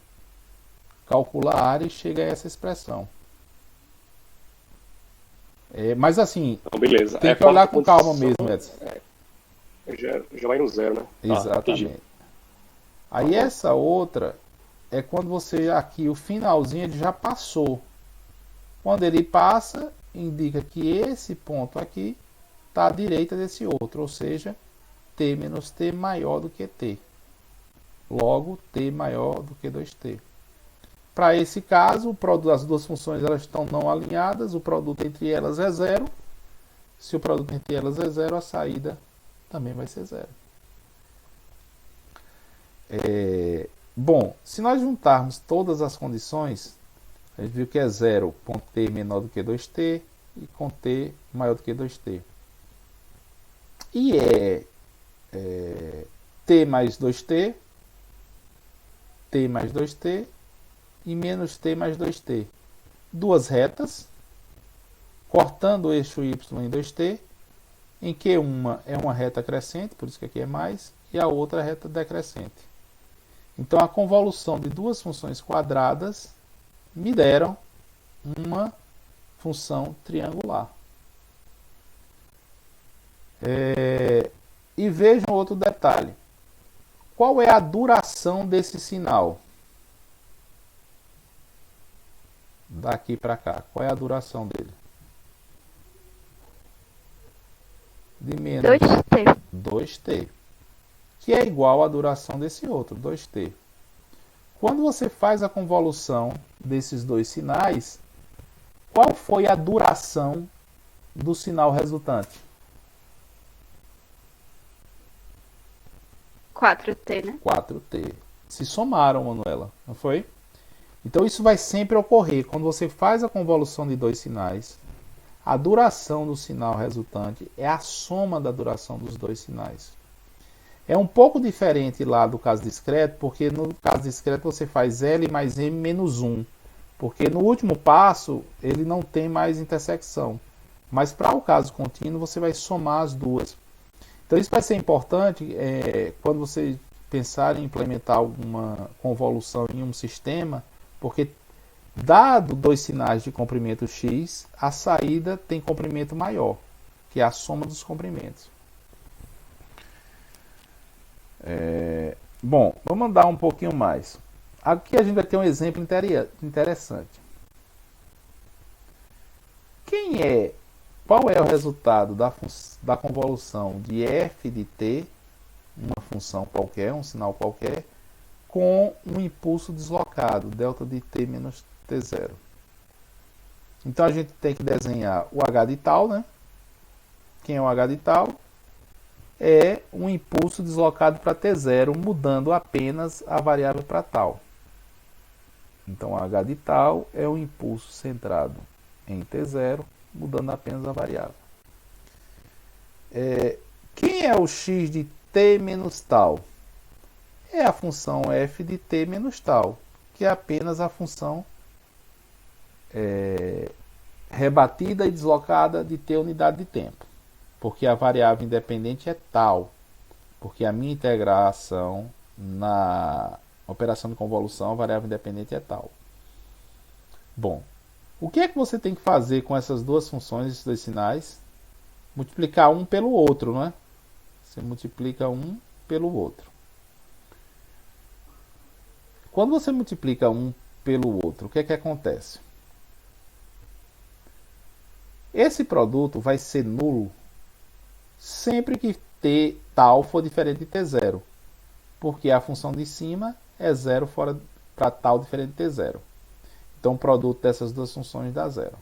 Calcula a área e chega a essa expressão. Mas assim, Então, beleza. tem que olhar com calma mesmo, Edson. Já vai no zero, né? Exatamente. Aí essa outra é quando você aqui, o finalzinho, ele já passou. Quando ele passa, indica que esse ponto aqui está à direita desse outro, ou seja, t menos t maior do que t. Logo, t maior do que 2t. Para esse caso, o produto das duas funções elas estão não alinhadas, o produto entre elas é zero. Se o produto entre elas é zero, a saída também vai ser zero. Bom, se nós juntarmos todas as condições, a gente viu que é zero com t menor do que 2t e com t maior do que 2t. E t mais 2t, t mais 2t e menos t mais 2t. Duas retas, cortando o eixo y em 2t, em que uma é uma reta crescente, por isso que aqui é mais, e a outra é reta decrescente. Então a convolução de duas funções quadradas me deram uma função triangular. E vejam outro detalhe. Qual é a duração desse sinal? Daqui para cá. Qual é a duração dele? De menos 2t. 2t. Que é igual à duração desse outro, 2t. Quando você faz a convolução desses dois sinais, qual foi a duração do sinal resultante? 4t, né? 4t. Se somaram, Manuela, não foi? Então isso vai sempre ocorrer. Quando você faz a convolução de dois sinais, a duração do sinal resultante é a soma da duração dos dois sinais. É um pouco diferente lá do caso discreto, porque no caso discreto você faz L mais M menos 1. Porque no último passo ele não tem mais intersecção. Mas para o caso contínuo você vai somar as duas. Então isso vai ser importante quando você pensar em implementar alguma convolução em um sistema, porque dado dois sinais de comprimento x, a saída tem comprimento maior, que é a soma dos comprimentos. Bom, vamos andar um pouquinho mais. Aqui a gente vai ter um exemplo interessante. Qual é o resultado da convolução de f de t, uma função qualquer, um sinal qualquer, com um impulso deslocado, delta de t menos t0? Então a gente tem que desenhar o h de tal, né? Quem é o h de tal? É um impulso deslocado para T0, mudando apenas a variável para tal. Então h de tal é um impulso centrado em T0, mudando apenas a variável. Quem é o x de t menos tal? É a função f de t menos tal, que é apenas a função rebatida e deslocada de t unidade de tempo. Porque a variável independente é tal. Porque a minha integração na operação de convolução, a variável independente é tal. Bom, o que é que você tem que fazer com essas duas funções, esses dois sinais? Multiplicar um pelo outro, não é? Você multiplica um pelo outro. Quando você multiplica um pelo outro, o que é que acontece? Esse produto vai ser nulo sempre que t tal for diferente de t0. Porque a função de cima é zero fora para tal diferente de t0. Então o produto dessas duas funções dá zero.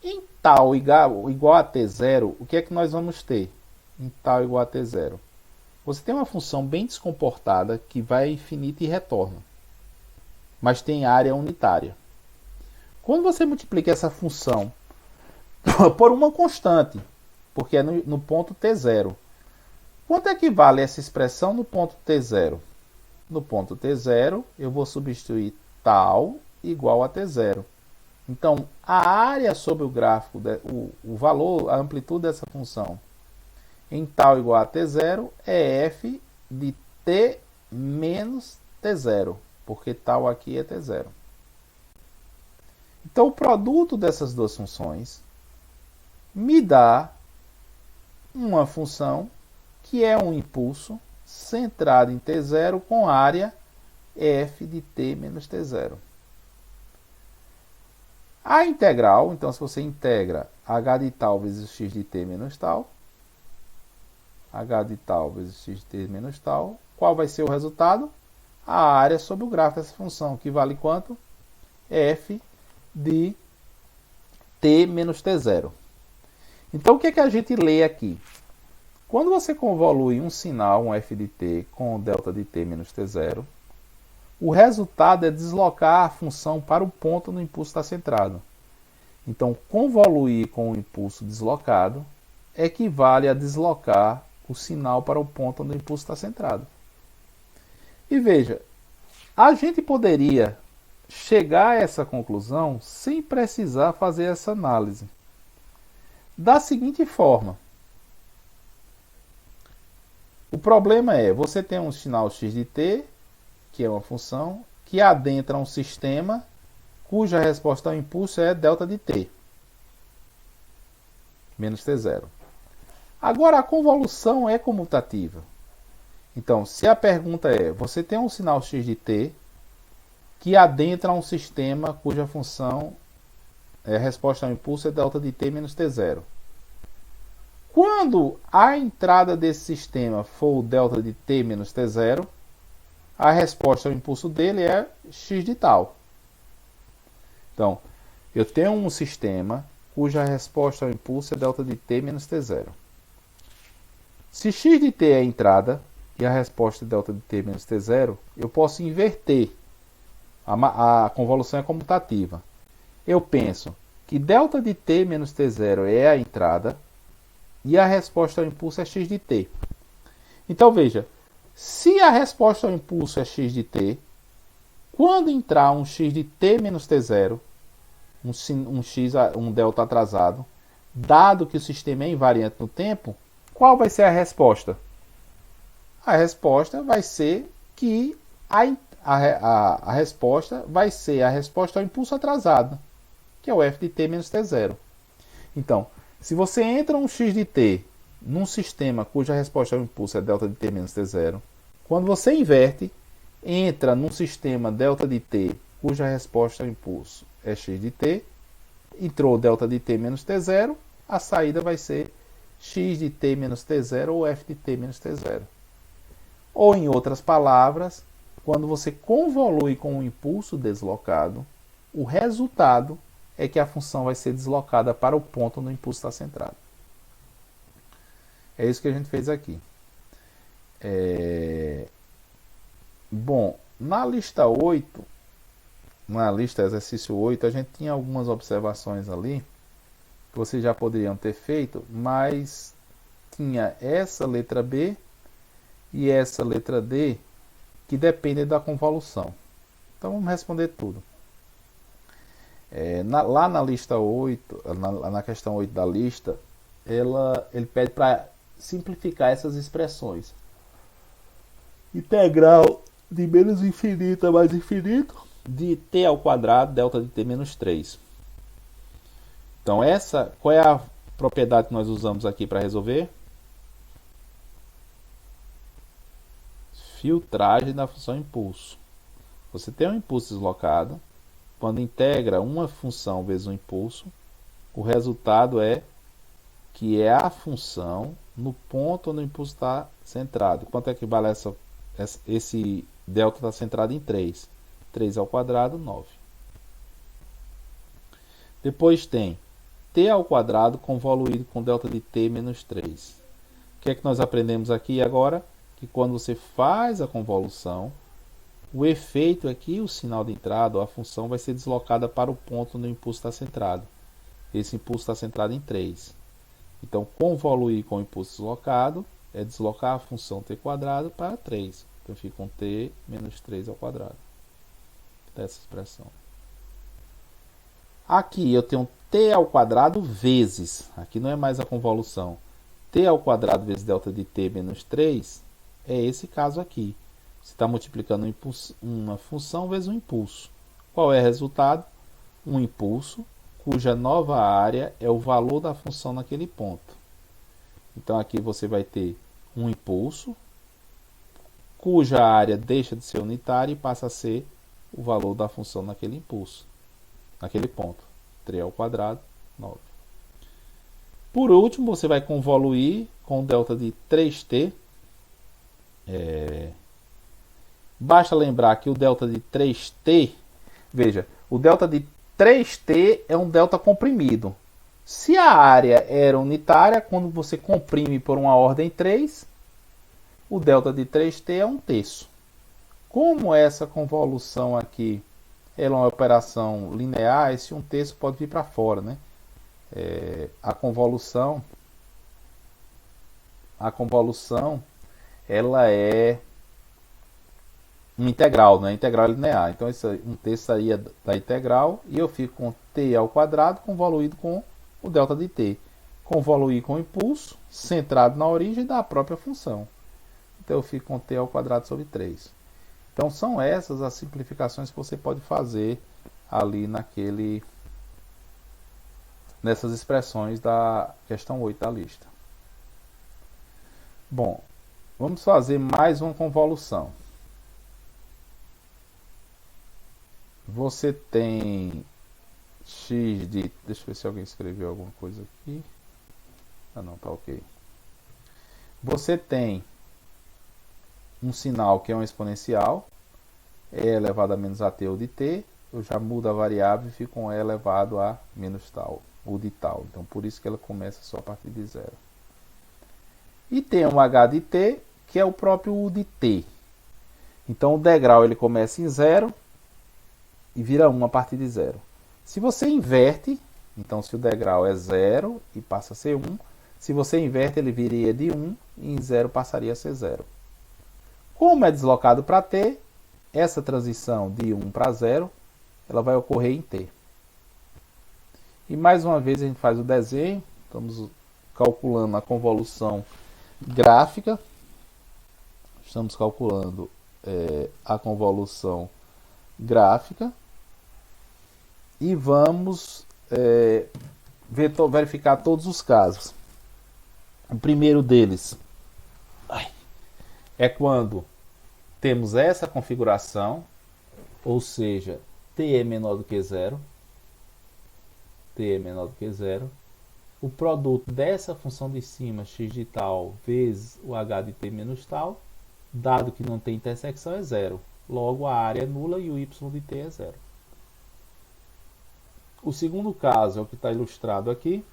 Em tal igual a t0, o que é que nós vamos ter? Em tal igual a t0. Você tem uma função bem descomportada que vai infinita e retorna. Mas tem área unitária. Quando você multiplica essa função por uma constante, porque é no ponto t0, quanto equivale essa expressão no ponto t0? No ponto t0, eu vou substituir tal igual a t0. Então, a área sobre o gráfico, o valor, a amplitude dessa função em tal igual a t0 é f de t menos t0, porque tal aqui é t0. Então, o produto dessas duas funções me dá uma função que é um impulso centrado em t0 com área f de t menos t0. A integral, então, se você integra h de tal vezes x de t menos tal, h de tal vezes x de t menos tal, qual vai ser o resultado? A área sobre o gráfico dessa função, que vale quanto? F de t menos t0. Então, o que é que a gente lê aqui? Quando você convolui um sinal, um f de t, com delta de t menos t0, o resultado é deslocar a função para o ponto no impulso está centrado. Então, convoluir com o impulso deslocado equivale a deslocar o sinal para o ponto onde o impulso está centrado. E veja, a gente poderia chegar a essa conclusão sem precisar fazer essa análise. Da seguinte forma. O problema é, você tem um sinal x de t, que é uma função, que adentra um sistema cuja resposta ao impulso é delta de t, menos t0. Agora, a convolução é comutativa. Então, se a pergunta é, você tem um sinal x de t que adentra um sistema cuja função resposta ao impulso é delta de t menos t0. Quando a entrada desse sistema for o delta de t menos t0, a resposta ao impulso dele é x de tal. Então, eu tenho um sistema cuja resposta ao impulso é delta de t menos t0. Se x de t é a entrada e a resposta é delta de t menos t0, eu posso inverter. A convolução é comutativa. Eu penso que delta de t menos t0 é a entrada e a resposta ao impulso é x de t. Então veja, se a resposta ao impulso é x de t, quando entrar um x de t menos t0, um delta atrasado, dado que o sistema é invariante no tempo, qual vai ser a resposta? A resposta vai ser que a resposta vai ser a resposta ao impulso atrasado, que é o f de t menos t0. Então, se você entra um x de t num sistema cuja resposta ao impulso é delta de t menos t0, quando você inverte, entra num sistema delta de t cuja resposta ao impulso é x de t, entrou delta de t menos t0, a saída vai ser x de t menos t0 ou f de t menos t0. Ou, em outras palavras, quando você convolui com o impulso deslocado, o resultado é que a função vai ser deslocada para o ponto onde o impulso está centrado. É isso que a gente fez aqui. Bom, na lista 8, na lista exercício 8, a gente tinha algumas observações ali que vocês já poderiam ter feito, mas tinha essa letra B e essa letra D que dependem da convolução. Então vamos responder tudo. Lá na lista 8, na questão 8 da lista, ele pede para simplificar essas expressões. Integral de menos infinito a mais infinito de t ao quadrado delta de t menos 3. Então qual é a propriedade que nós usamos aqui para resolver? Filtragem da função impulso. Você tem um impulso deslocado, quando integra uma função vezes um impulso, o resultado é que é a função no ponto onde o impulso está centrado. Quanto é que vale esse delta está centrado em 3? 3 ao quadrado, 9. Depois tem t ao quadrado convoluído com delta de t menos 3. O que é que nós aprendemos aqui agora? Que quando você faz a convolução, o efeito é que o sinal de entrada, ou a função, vai ser deslocada para o ponto onde o impulso está centrado. Esse impulso está centrado em 3. Então, convoluir com o impulso deslocado é deslocar a função t quadrado para 3. Então, fica um t menos 3 ao quadrado. Dessa expressão. Aqui eu tenho t ao quadrado vezes, aqui não é mais a convolução, t ao quadrado vezes delta de t menos 3, é esse caso aqui. Você está multiplicando uma função vezes um impulso. Qual é o resultado? Um impulso cuja nova área é o valor da função naquele ponto. Então aqui você vai ter um impulso cuja área deixa de ser unitária e passa a ser o valor da função naquele impulso, naquele ponto. 3 ao quadrado, 9. Por último, você vai convoluir com delta de 3t. Basta lembrar que o delta de 3t, veja, o delta de 3t é um delta comprimido. Se a área era unitária, quando você comprime por uma ordem 3, o delta de 3t é 1/3. Como essa convolução aqui é uma operação linear, esse 1/3 pode vir para fora, né? A convolução ela é uma integral, né? Integral linear. Então, esse 1/3 saía da integral e eu fico com t ao quadrado convoluído com o delta de t. Convoluir com o impulso centrado na origem da própria função. Então, eu fico com t ao quadrado sobre 3. Então, são essas as simplificações que você pode fazer ali nessas expressões da questão 8 da lista. Bom, vamos fazer mais uma convolução. Você tem x de... Deixa eu ver se alguém escreveu alguma coisa aqui. Ah, não, tá ok. Você tem um sinal que é um exponencial, e elevado a menos at ou de t, eu já mudo a variável e fico com e elevado a menos tal, ou de tal. Então, por isso que ela começa só a partir de 0. E tem um h de t, que é o próprio u de t. Então, o degrau ele começa em 0 e vira 1 a partir de 0. Se você inverte, então se o degrau é 0 e passa a ser 1, se você inverte ele viria de 1 e em 0 passaria a ser 0. Como é deslocado para t, essa transição de 1 para 0, ela vai ocorrer em t. E mais uma vez a gente faz o desenho, estamos calculando a convolução gráfica, estamos calculando a convolução gráfica e vamos verificar todos os casos. O primeiro deles é quando temos essa configuração, ou seja, t é menor do que 0, t é menor do que 0, o produto dessa função de cima, x de tal, vezes o h de t menos tal, dado que não tem intersecção, é 0. Logo, a área é nula e o y de t é 0. O segundo caso é o que está ilustrado aqui,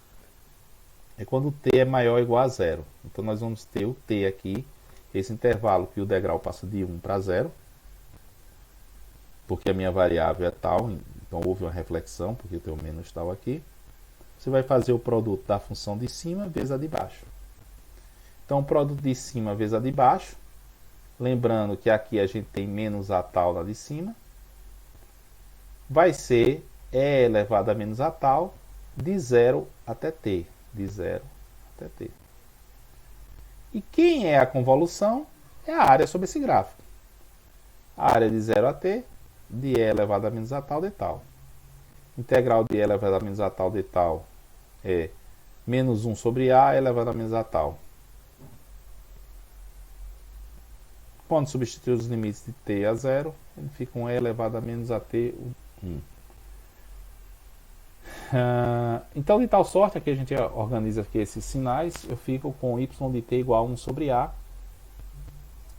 é quando t é maior ou igual a zero. Então nós vamos ter o t aqui, esse intervalo que o degrau passa de 1 para 0, porque a minha variável é tal, então houve uma reflexão, porque eu tenho menos tal aqui. Você vai fazer o produto da função de cima vezes a de baixo. Então o produto de cima vezes a de baixo, lembrando que aqui a gente tem menos a tal na de cima, vai ser e elevado a menos a tal de 0 até t. De 0 até t. E quem é a convolução? É a área sobre esse gráfico. A área de 0 a t, de e elevado a menos a tal de tal. Integral de e elevado a menos a tal de tal é menos 1 sobre a elevado a menos a tal. Quando substituir os limites de t a 0, ele fica um e elevado a menos a t, 1. Então, de tal sorte, aqui a gente organiza aqui esses sinais, eu fico com y de t igual a 1 sobre a,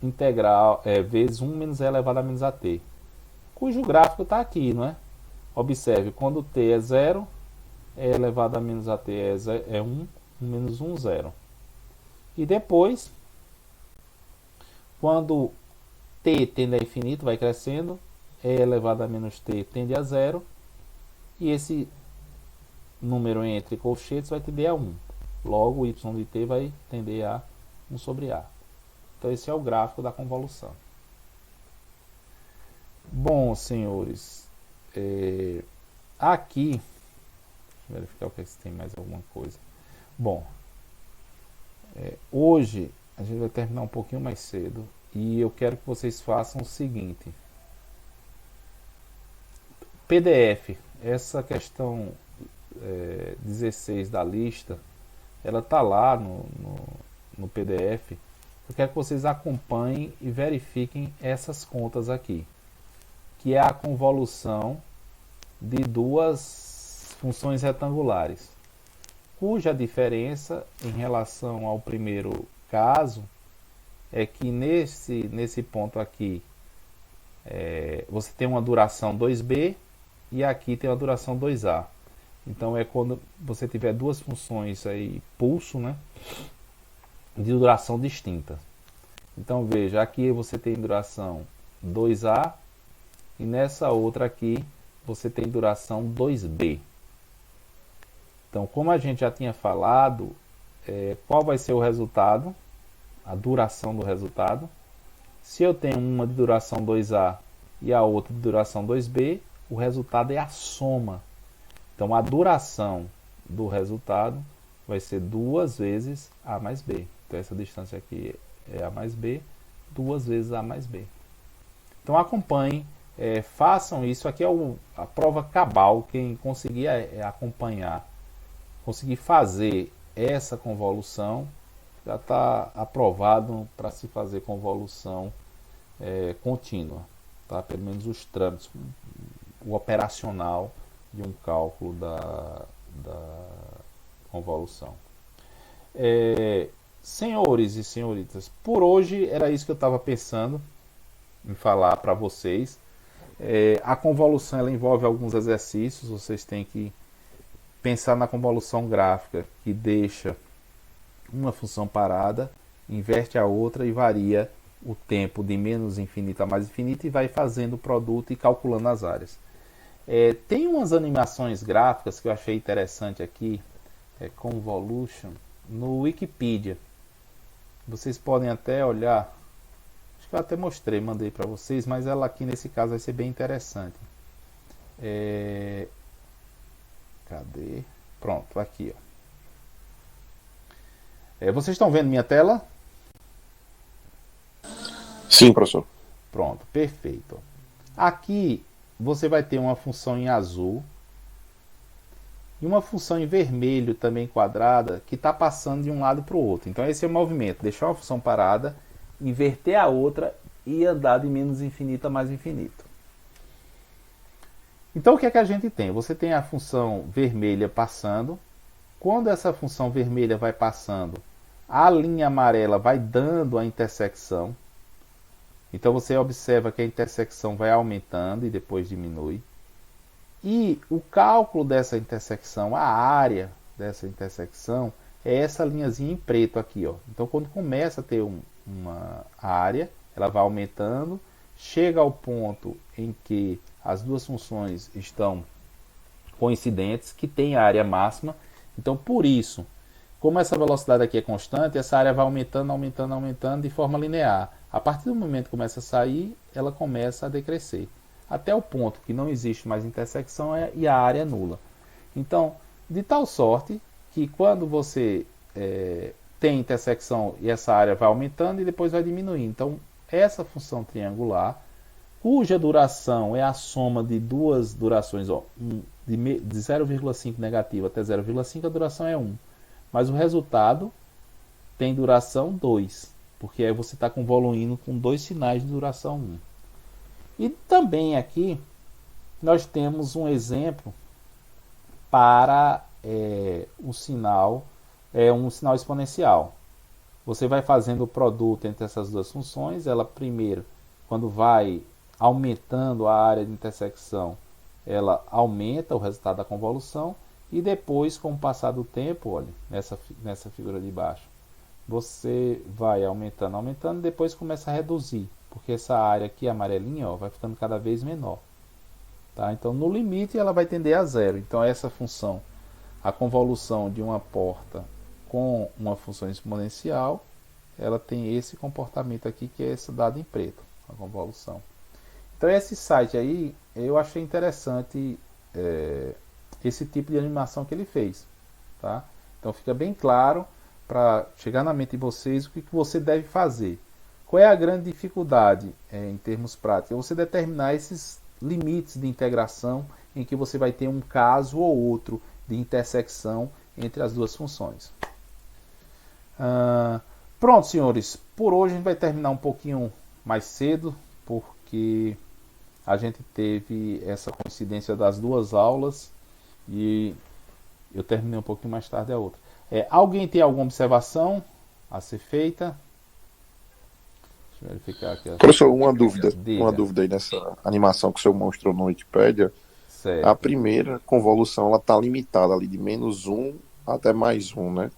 integral vezes 1 menos e elevado a menos a t, cujo gráfico está aqui, não é? Observe, quando t é 0, e elevado a menos a t é 1, menos 1, 0. E depois, quando t tende a infinito, vai crescendo, e elevado a menos t tende a 0, e esse número entre colchetes vai tender a 1. Logo, o y de t vai tender a 1 sobre a. Então, esse é o gráfico da convolução. Bom, senhores, aqui, deixa eu verificar se tem mais alguma coisa. Bom, hoje a gente vai terminar um pouquinho mais cedo e eu quero que vocês façam o seguinte. PDF, essa questão 16 da lista, ela está lá no PDF. Eu quero que vocês acompanhem e verifiquem essas contas aqui, que é a convolução de duas funções retangulares, cuja diferença em relação ao primeiro caso é que nesse ponto aqui você tem uma duração 2b e aqui tem uma duração 2a. Então é quando você tiver duas funções aí pulso, né, de duração distinta. Então veja, aqui você tem duração 2a e nessa outra aqui você tem duração 2b. Então, como a gente já tinha falado, qual vai ser o resultado? A duração do resultado. Se eu tenho uma de duração 2a e a outra de duração 2b, o resultado é a soma. Então, a duração do resultado vai ser 2 vezes a mais b. Então, essa distância aqui é a mais b, 2 vezes a mais b. Então, acompanhem, façam isso. Aqui é a prova cabal. Quem conseguir acompanhar, conseguir fazer essa convolução, já está aprovado para se fazer convolução contínua. Tá? Pelo menos os trâmites, o operacional de um cálculo da convolução. Senhores e senhoritas, por hoje era isso que eu estava pensando em falar para vocês. A convolução ela envolve alguns exercícios. Vocês têm que pensar na convolução gráfica, que deixa uma função parada, inverte a outra e varia o tempo de menos infinito a mais infinito e vai fazendo o produto e calculando as áreas. Tem umas animações gráficas que eu achei interessante aqui, Convolution, no Wikipedia. Vocês podem até olhar, acho que eu até mostrei, mandei para vocês, mas ela aqui nesse caso vai ser bem interessante. Cadê? Pronto, aqui. Vocês estão vendo minha tela? Sim, professor. Pronto, perfeito. Aqui você vai ter uma função em azul e uma função em vermelho também quadrada que está passando de um lado para o outro. Então esse é o movimento, deixar uma função parada, inverter a outra e andar de menos infinito a mais infinito. Então o que é que a gente tem? Você tem a função vermelha passando. Quando essa função vermelha vai passando, a linha amarela vai dando a intersecção. Então você observa que a intersecção vai aumentando e depois diminui. E o cálculo dessa intersecção, a área dessa intersecção, é essa linhazinha em preto aqui, ó. Então, quando começa a ter uma área, ela vai aumentando, chega ao ponto em que as duas funções estão coincidentes, que tem a área máxima. Então, por isso, como essa velocidade aqui é constante, essa área vai aumentando, aumentando, aumentando de forma linear. A partir do momento que começa a sair, ela começa a decrescer, até o ponto que não existe mais intersecção e a área é nula. Então, de tal sorte que quando você tem intersecção e essa área vai aumentando e depois vai diminuindo. Então, essa função triangular, cuja duração é a soma de duas durações, ó, de 0,5 negativo até 0,5, a duração é 1. Mas o resultado tem duração 2, porque aí você está convoluindo com dois sinais de duração 1. E também aqui nós temos um exemplo para um sinal exponencial. Você vai fazendo o produto entre essas duas funções. Ela primeiro, quando vai aumentando a área de intersecção, ela aumenta o resultado da convolução. E depois, com o passar do tempo, olha, nessa figura de baixo, você vai aumentando, aumentando, e depois começa a reduzir, porque essa área aqui amarelinha, ó, vai ficando cada vez menor. Tá? Então, no limite, ela vai tender a zero. Então, essa função, a convolução de uma porta com uma função exponencial, ela tem esse comportamento aqui, que é esse dado em preto, a convolução. Então, esse site aí, eu achei interessante esse tipo de animação que ele fez. Tá? Então, fica bem claro, para chegar na mente de vocês, o que você deve fazer. Qual é a grande dificuldade em termos práticos? É você determinar esses limites de integração em que você vai ter um caso ou outro de intersecção entre as duas funções. Pronto, senhores. Por hoje a gente vai terminar um pouquinho mais cedo, porque a gente teve essa coincidência das duas aulas e eu terminei um pouquinho mais tarde a outra. Alguém tem alguma observação a ser feita? Deixa eu verificar aqui. Professor, uma dúvida aí nessa animação que o senhor mostrou no Wikipedia. Certo. A primeira convolução, ela está limitada ali de -1 até +1, né?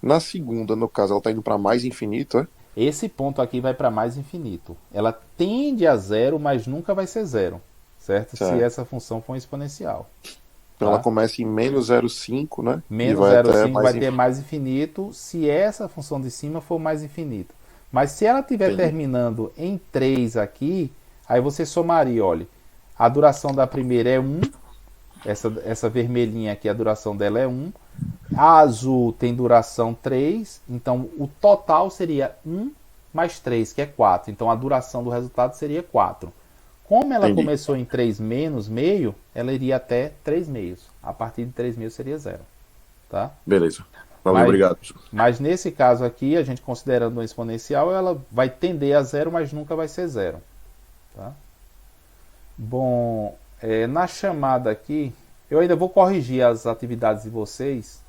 Na segunda, no caso, ela está indo para mais infinito, é? Esse ponto aqui vai para mais infinito. Ela tende a zero, mas nunca vai ser zero, certo? Se essa função for exponencial. Então ela começa em -0,5, né? Menos 0,5 vai ter mais infinito se essa função de cima for mais infinito. Mas se ela estiver terminando em 3 aqui, aí você somaria, olha, a duração da primeira é 1, essa vermelhinha aqui, a duração dela é 1, a azul tem duração 3, então o total seria 1 mais 3, que é 4. Então a duração do resultado seria 4. Como ela começou em 3 menos meio, ela iria até 3 meios. A partir de 3 meios seria 0. Tá? Beleza. Valeu, obrigado. Mas nesse caso aqui, a gente considerando uma exponencial, ela vai tender a 0, mas nunca vai ser 0. Tá? Bom, na chamada aqui, eu ainda vou corrigir as atividades de vocês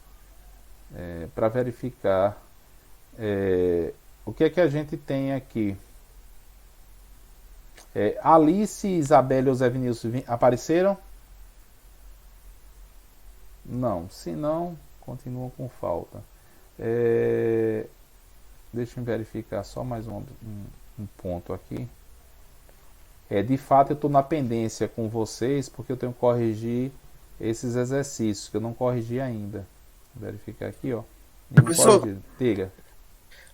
para verificar o que é que a gente tem aqui. Alice, Isabela e José Vinícius apareceram? Não, se não, continuam com falta. Deixa eu verificar só mais um ponto aqui. De fato, eu estou na pendência com vocês, porque eu tenho que corrigir esses exercícios, que eu não corrigi ainda. Vou verificar aqui, ó. Professor, diga.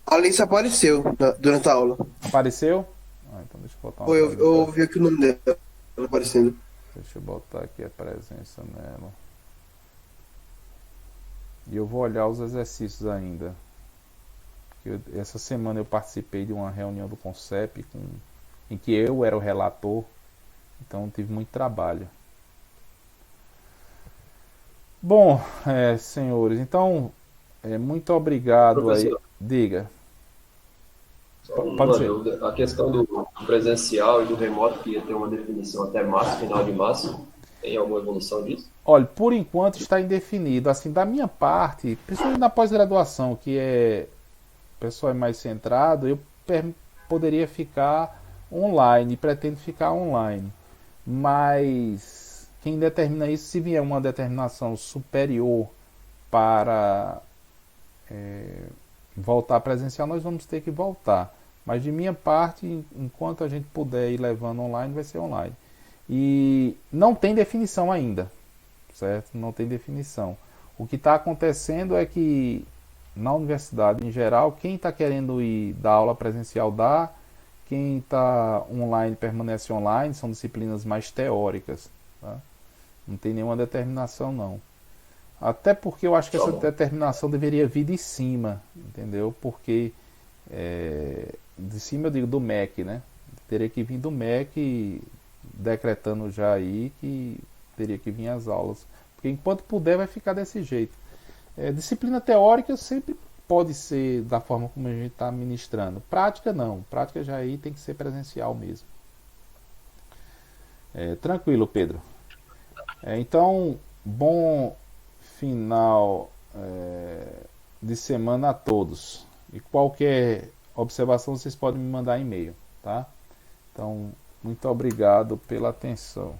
A Alice apareceu durante a aula. Apareceu? Então deixa eu botar uma eu vi aqui o nome dela aparecendo. Deixa eu botar aqui a presença nela. E eu vou olhar os exercícios ainda. Essa semana eu participei de uma reunião do CONCEP em que eu era o relator. Então tive muito trabalho. Bom, senhores, então muito obrigado. Professor, aí. Diga. Pode ser. A questão do presencial e do remoto, que ia ter uma definição até março, final de março, tem alguma evolução disso? Olha, por enquanto está indefinido. Assim, da minha parte, principalmente na pós-graduação, que o pessoal é mais centrado, eu poderia ficar online, pretendo ficar online. Mas quem determina isso, se vier uma determinação superior para voltar presencial, nós vamos ter que voltar. Mas de minha parte, enquanto a gente puder ir levando online, vai ser online. E não tem definição ainda, certo? Não tem definição. O que está acontecendo é que na universidade em geral, quem está querendo ir dar aula presencial dá, quem está online permanece online, são disciplinas mais teóricas, tá? Não tem nenhuma determinação não. Até porque eu acho que essa determinação deveria vir de cima, entendeu? Porque de cima eu digo do MEC, né? Teria que vir do MEC decretando já aí que teria que vir as aulas. Porque enquanto puder vai ficar desse jeito. Disciplina teórica sempre pode ser da forma como a gente está ministrando. Prática não. Prática já aí tem que ser presencial mesmo. Tranquilo, Pedro. Então, bom final de semana a todos. E qualquer observação vocês podem me mandar e-mail, tá? Então, muito obrigado pela atenção.